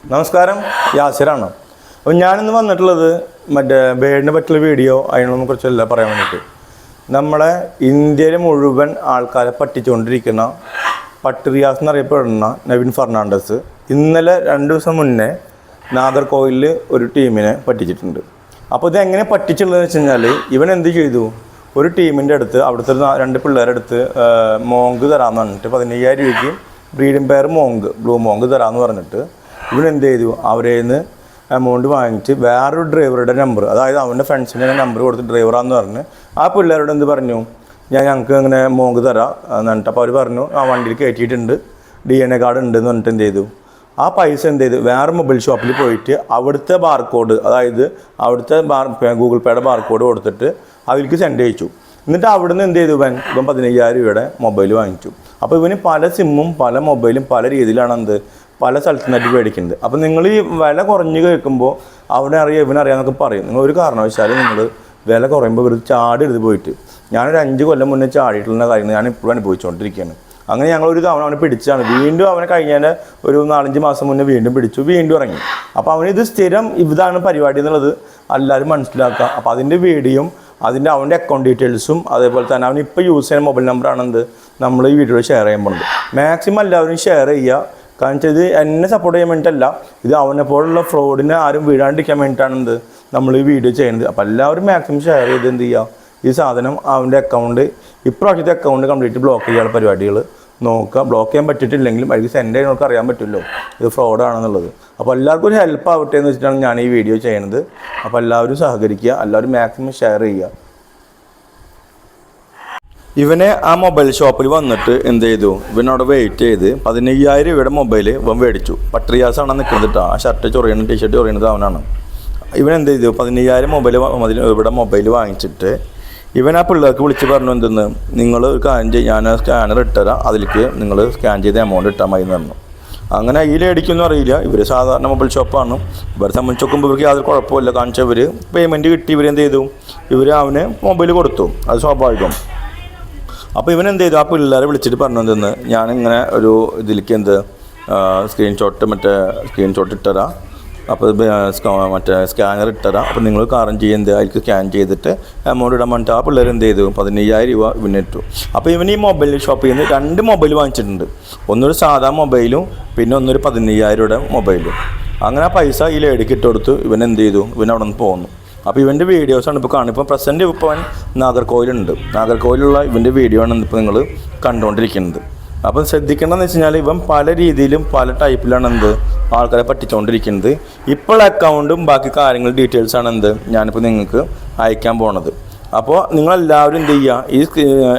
നമസ്കാരം, യാസിറാണ്. അപ്പോൾ ഞാനിന്ന് വന്നിട്ടുള്ളത് മറ്റേ ബേഡിനെ പറ്റിയുള്ള വീഡിയോ അതിനൊന്നും കുറിച്ചല്ല പറയാൻ വേണ്ടിയിട്ട്. നമ്മളെ ഇന്ത്യയിലെ മുഴുവൻ ആൾക്കാരെ പറ്റിച്ചുകൊണ്ടിരിക്കുന്ന റിയാസ് എന്നറിയപ്പെടുന്ന നവീൻ ഫെർണാണ്ടസ് ഇന്നലെ 2 ദിവസം മുന്നേ നാഗർകോയിലിൽ ഒരു ടീമിനെ പറ്റിച്ചിട്ടുണ്ട്. അപ്പോൾ ഇതെങ്ങനെ പറ്റിച്ചുള്ളതെന്ന് വെച്ച് കഴിഞ്ഞാൽ ഇവൻ എന്ത് ചെയ്തു, ഒരു ടീമിൻ്റെ അടുത്ത് അവിടുത്തെ 2 പിള്ളേരുടെ അടുത്ത് മോങ്ക് തരാമെന്ന് പറഞ്ഞിട്ട് 15,000 രൂപയ്ക്ക് ബ്രീഡിംഗ് പെയർ ബ്ലൂ മോങ്ക് തരാമെന്ന് പറഞ്ഞിട്ട് ഇവൻ എന്ത് ചെയ്തു, അവരെ നിന്ന് എമൗണ്ട് വാങ്ങിച്ച് വേറൊരു ഡ്രൈവറുടെ നമ്പർ, അതായത് അവൻ്റെ ഫ്രണ്ട്സിൻ്റെ നമ്പർ കൊടുത്ത് ഡ്രൈവറാന്ന് പറഞ്ഞ് ആ പിള്ളേരോട് എന്ത് പറഞ്ഞു, ഞങ്ങൾക്ക് ഇങ്ങനെ മോങ്ക് തരാം എന്നിട്ട്. അപ്പോൾ അവർ പറഞ്ഞു ആ വണ്ടിയിൽ കയറ്റിയിട്ടുണ്ട്, DNA കാർഡ് ഉണ്ടെന്ന് പറഞ്ഞിട്ട് എന്ത് ചെയ്തു, ആ പൈസ എന്ത് ചെയ്തു വേറെ മൊബൈൽ ഷോപ്പിൽ പോയിട്ട് അവിടുത്തെ ബാർകോഡ്, അതായത് അവിടുത്തെ ഗൂഗിൾ പേയുടെ ബാർകോഡ് കൊടുത്തിട്ട് അതിലേക്ക് സെൻഡ് ചെയ്യിച്ചു. എന്നിട്ട് അവിടെ നിന്ന് എന്ത് ചെയ്തു, ഇവൻ 15,000 രൂപയുടെ മൊബൈൽ വാങ്ങിച്ചു. അപ്പോൾ ഇവന് പല സിമ്മും പല മൊബൈലും പല രീതിയിലാണ് പല സ്ഥലത്തു നിന്നായിട്ട് മേടിക്കുന്നത്. അപ്പോൾ നിങ്ങൾ ഈ വില കുറഞ്ഞ് കേൾക്കുമ്പോൾ ഇവനറിയാമെന്നൊക്കെ പറയും. നിങ്ങൾ ഒരു കാരണവശാലും നിങ്ങൾ വില കുറയുമ്പോൾ ഇവർ ചാടി എടുത്ത് പോയിട്ട്, ഞാനൊരു 5 കൊല്ലം മുന്നേ ചാടിയിട്ടുള്ള കാര്യങ്ങൾ ഞാൻ ഇപ്പോഴും അനുഭവിച്ചുകൊണ്ടിരിക്കുകയാണ്. അങ്ങനെ ഞങ്ങളൊരു തവണ അവനെ പിടിച്ചാണ്, വീണ്ടും അവനെ കഴിഞ്ഞതിൻ്റെ ഒരു 4-5 മാസം മുന്നേ വീണ്ടും പിടിച്ചു, വീണ്ടും ഇറങ്ങി. അപ്പോൾ അവനിത് സ്ഥിരം ഇതാണ് പരിപാടി എന്നുള്ളത് എല്ലാവരും മനസ്സിലാക്കുക. അപ്പോൾ അതിൻ്റെ വീഡിയോയും അവൻ്റെ അക്കൗണ്ട് ഡീറ്റെയിൽസും അതേപോലെ തന്നെ അവൻ ഇപ്പോൾ യൂസ് ചെയ്യുന്ന മൊബൈൽ നമ്പറാണെന്ത് നമ്മൾ ഈ വീഡിയോയിൽ ഷെയർ ചെയ്യാൻ പോകുന്നത്. മാക്സിമം എല്ലാവരും ഷെയർ ചെയ്യുക. കാരണം വെച്ചാൽ ഇത് എന്നെ സപ്പോർട്ട് ചെയ്യാൻ വേണ്ടിയിട്ടല്ല, ഇത് അവനെ പോലുള്ള ഫ്രോഡിനെ ആരും വീഴാണ്ടിരിക്കാൻ വേണ്ടിയിട്ടാണ് നമ്മൾ ഈ വീഡിയോ ചെയ്യുന്നത്. അപ്പോൾ എല്ലാവരും മാക്സിമം ഷെയർ ചെയ്ത് എന്ത് ചെയ്യുക, ഈ സാധനം അവൻ്റെ അക്കൗണ്ട് ഇപ്രാവശ്യത്തെ അക്കൗണ്ട് കംപ്ലീറ്റ് ബ്ലോക്ക് ചെയ്യാനുള്ള പരിപാടികൾ നോക്കുക. ബ്ലോക്ക് ചെയ്യാൻ പറ്റിയിട്ടില്ലെങ്കിലും അതിൽ സെൻഡ് ചെയ്യുന്നവർക്ക് അറിയാൻ പറ്റുമല്ലോ ഇത് ഫ്രോഡാണെന്നുള്ളത്. അപ്പോൾ എല്ലാവർക്കും ഒരു ഹെൽപ്പ് ആവട്ടെ എന്ന് വെച്ചിട്ടാണ് ഞാൻ ഈ വീഡിയോ ചെയ്യുന്നത്. അപ്പോൾ എല്ലാവരും സഹകരിക്കുക, എല്ലാവരും മാക്സിമം ഷെയർ ചെയ്യുക. ഇവനെ ആ മൊബൈൽ ഷോപ്പിൽ വന്നിട്ട് എന്ത് ചെയ്തു, ഇവനവിടെ വെയിറ്റ് ചെയ്ത് 15,000 രൂപയുടെ മൊബൈൽ ഇവൻ മേടിച്ചു. റിയാസാണ് നിൽക്കുന്നത്, ആ ഷർട്ട് ചൊറിയണ ടീഷർട്ട് ചൊറിയണത് അവനാണ്. ഇവൻ എന്ത് ചെയ്തു, 15,000 ഇവിടെ മൊബൈൽ വാങ്ങിച്ചിട്ട് ഇവൻ ആ പിള്ളേർക്ക് വിളിച്ച് പറഞ്ഞു, എന്തെന്ന്, നിങ്ങൾ ഒരു കാര്യം ചെയ്യും, ഞാൻ സ്കാനർ ഇട്ടുതരാം, അതിലേക്ക് നിങ്ങൾ സ്കാൻ ചെയ്ത എമൗണ്ട് ഇട്ടാൽ മതി എന്ന് പറഞ്ഞു. അങ്ങനെ ഈ ലേഡിക്കൊന്നും അറിയില്ല, ഇവർ സാധാരണ മൊബൈൽ ഷോപ്പാണ്. ഇവരെ സംബന്ധിച്ച് നോക്കുമ്പോൾ ഇവർക്ക് യാതൊരു കുഴപ്പമില്ല. കാണിച്ചാൽ ഇവർ പേയ്മെൻറ്റ് കിട്ടി, ഇവരെന്ത് ചെയ്തു, ഇവർ അവന് മൊബൈൽ കൊടുത്തു, അത് സ്വാഭാവികം. അപ്പോൾ ഇവൻ എന്ത് ചെയ്തു, ആ പിള്ളേരെ വിളിച്ചിട്ട് പറഞ്ഞു, എന്തെന്ന്, ഞാനിങ്ങനെ ഒരു ഇതിലേക്ക് സ്ക്രീൻഷോട്ട് ഇട്ടുതരാം, അപ്പോൾ സ്കാനർ ഇട്ടുതരാം, അപ്പോൾ നിങ്ങൾ കാര്യം ചെയ്യുന്നത് അതിലേക്ക് സ്കാൻ ചെയ്തിട്ട് എമൗണ്ട് ഇടാൻ വേണ്ടിയിട്ട് ആ പിള്ളേർ എന്ത് ചെയ്തു, 15,000 രൂപ ഇവനിട്ടു. അപ്പോൾ ഇവൻ ഈ മൊബൈൽ ഷോപ്പിൽ നിന്ന് 2 മൊബൈൽ വാങ്ങിച്ചിട്ടുണ്ട്. ഒന്നൊരു സാധാ മൊബൈലും പിന്നെ ഒന്നൊരു 15,000 രൂപയുടെ മൊബൈലും. അങ്ങനെ ആ പൈസ ഈ ലേഡിക്ക് ഇട്ട് കൊടുത്തു. ഇവൻ എന്ത് ചെയ്തു, ഇവൻ അവിടെ നിന്ന് പോന്നു. അപ്പോൾ ഇവൻ്റെ വീഡിയോസാണ് ഇപ്പോൾ കാണുന്നത്. ഇപ്പോൾ പ്രസൻറ്റ് ഇപ്പോൾ അവൻ നാഗർകോയിലുണ്ട്. നാഗർകോയിലുള്ള ഇവൻ്റെ വീഡിയോ ആണ് ഇപ്പോൾ നിങ്ങൾ കണ്ടുകൊണ്ടിരിക്കുന്നത്. അപ്പം ശ്രദ്ധിക്കേണ്ടതെന്ന് വെച്ച് കഴിഞ്ഞാൽ ഇവൻ പല രീതിയിലും പല ടൈപ്പിലാണ് ആൾക്കാരെ പറ്റിച്ചുകൊണ്ടിരിക്കുന്നത്. ഇപ്പോൾ അക്കൗണ്ടും ബാക്കി കാര്യങ്ങൾ ഡീറ്റെയിൽസാണ് ഞാനിപ്പോൾ നിങ്ങൾക്ക് അയക്കാൻ പോണത്. അപ്പോൾ നിങ്ങളെല്ലാവരും എന്ത് ചെയ്യുക, ഈ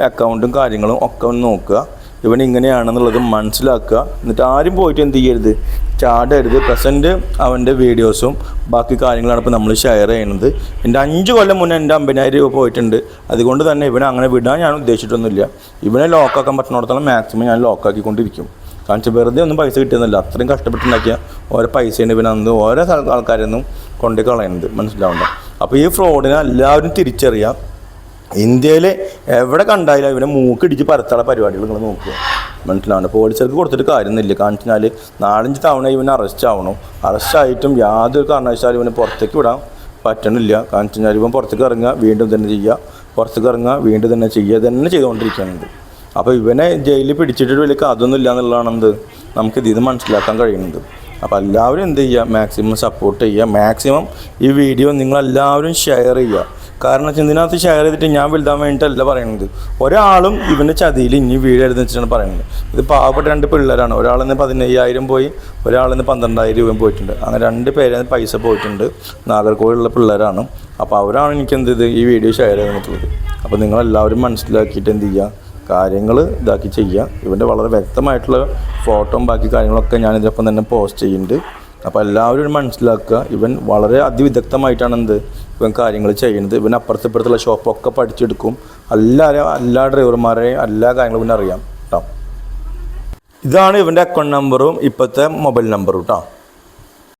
അക്കൗണ്ടും കാര്യങ്ങളും ഒക്കെ ഒന്ന് നോക്കുക, ഇവൻ ഇങ്ങനെയാണെന്നുള്ളത് മനസ്സിലാക്കുക. എന്നിട്ട് ആരും പോയിട്ട് എന്ത് ചെയ്യരുത്, ചാടരുത്. പ്രസൻറ്റ് അവൻ്റെ വീഡിയോസും ബാക്കി കാര്യങ്ങളാണ് ഇപ്പോൾ നമ്മൾ ഷെയർ ചെയ്യുന്നത്. എൻ്റെ 5 കൊല്ലം മുന്നേ എൻ്റെ 50,000 രൂപ പോയിട്ടുണ്ട്. അതുകൊണ്ട് തന്നെ ഇവനെ അങ്ങനെ വിടാൻ ഞാൻ ഉദ്ദേശിച്ചിട്ടൊന്നുമില്ല. ഇവനെ ലോക്കാക്കാൻ പറ്റുന്നിടത്തോളം മാക്സിമം ഞാൻ ലോക്കാക്കിക്കൊണ്ടിരിക്കും. കാരണം വെറുതെ ഒന്നും പൈസ കിട്ടുന്നില്ല, അത്രയും കഷ്ടപ്പെട്ടുണ്ടാക്കിയ ഓരോ പൈസയാണ് ഇവനന്ന് ഓരോ ആൾക്കാരൊന്നും കൊണ്ടു കളയുന്നത്, മനസ്സിലാവുന്നുണ്ട്. അപ്പോൾ ഈ ഫ്രോഡിനെ എല്ലാവരും തിരിച്ചറിയാം. ഇന്ത്യയിൽ എവിടെ കണ്ടാലും ഇവനെ മൂക്കിടിച്ച് പരത്താനുള്ള പരിപാടികൾ നിങ്ങൾ നോക്കുക, മനസ്സിലാവുന്നുണ്ട്. പോലീസുകാർക്ക് കൊടുത്തിട്ട് കാര്യമൊന്നുമില്ല. കാണിച്ചാൽ 4-5 തവണ ഇവനെ അറസ്റ്റ് ആവണം. അറസ്റ്റായിട്ടും യാതൊരു കാരണവശാലും ഇവനെ പുറത്തേക്ക് വിടാൻ പറ്റണില്ല. കാരണം വെച്ചാൽ ഇവൻ പുറത്തേക്ക് ഇറങ്ങുക, വീണ്ടും തന്നെ ചെയ്യുക, പുറത്തേക്ക് ഇറങ്ങുക, വീണ്ടും തന്നെ ചെയ്യുക, തന്നെ ചെയ്തുകൊണ്ടിരിക്കുകയാണ്. അപ്പോൾ ഇവനെ ജയിലിൽ പിടിച്ചിട്ട് വലിയ അതൊന്നും ഇല്ല എന്നുള്ളതാണ് നമുക്ക് ഇതിൽ മനസ്സിലാക്കാൻ കഴിയുന്നത്. അപ്പോൾ എല്ലാവരും എന്ത് ചെയ്യുക, മാക്സിമം സപ്പോർട്ട് ചെയ്യുക. മാക്സിമം ഈ വീഡിയോ നിങ്ങളെല്ലാവരും ഷെയർ ചെയ്യുക. കാരണം വെച്ചാൽ ഇതിനകത്ത് ഷെയർ ചെയ്തിട്ട് ഞാൻ വലുതാൻ വേണ്ടിയിട്ടല്ല പറയുന്നത്. ഒരാളും ഇവൻ്റെ ചതിയിൽ ഇനി വീഴരുതെന്ന് വെച്ചിട്ടാണ് പറയുന്നത്. ഇത് പാവപ്പെട്ട 2 പിള്ളേരാണ്. ഒരാളിന്ന് 15,000 പോയി, ഒരാളിന്ന് 12,000 രൂപ പോയിട്ടുണ്ട്. അങ്ങനെ 2 പേര് പൈസ പോയിട്ടുണ്ട്. നാഗർകോയിലുള്ള പിള്ളേരാണ്. അപ്പോൾ അവരാണ് എനിക്ക് ഈ വീഡിയോ ഷെയർ ചെയ്തിട്ടുള്ളത്. അപ്പോൾ നിങ്ങളെല്ലാവരും മനസ്സിലാക്കിയിട്ട് എന്ത് ചെയ്യുക, കാര്യങ്ങൾ ഇതാക്കി ചെയ്യുക. ഇവൻ്റെ വളരെ വ്യക്തമായിട്ടുള്ള ഫോട്ടോയും ബാക്കി കാര്യങ്ങളൊക്കെ ഞാൻ ഇതിനൊപ്പം തന്നെ പോസ്റ്റ് ചെയ്യുന്നുണ്ട്. അപ്പോൾ എല്ലാവരും മനസ്സിലാക്കുക, ഇവൻ വളരെ അതിവിദഗ്ധമായിട്ടാണ് ഇവൻ കാര്യങ്ങൾ ചെയ്യുന്നത്. ഇവൻ അപ്പുറത്തുള്ള ഷോപ്പൊക്കെ പഠിച്ചെടുക്കും. എല്ലാ ഡ്രൈവർമാരെയും എല്ലാ കാര്യങ്ങളും ഇവനറിയാം കേട്ടോ. ഇതാണ് ഇവൻ്റെ അക്കൗണ്ട് നമ്പറും ഇപ്പോഴത്തെ മൊബൈൽ നമ്പറും കേട്ടോ.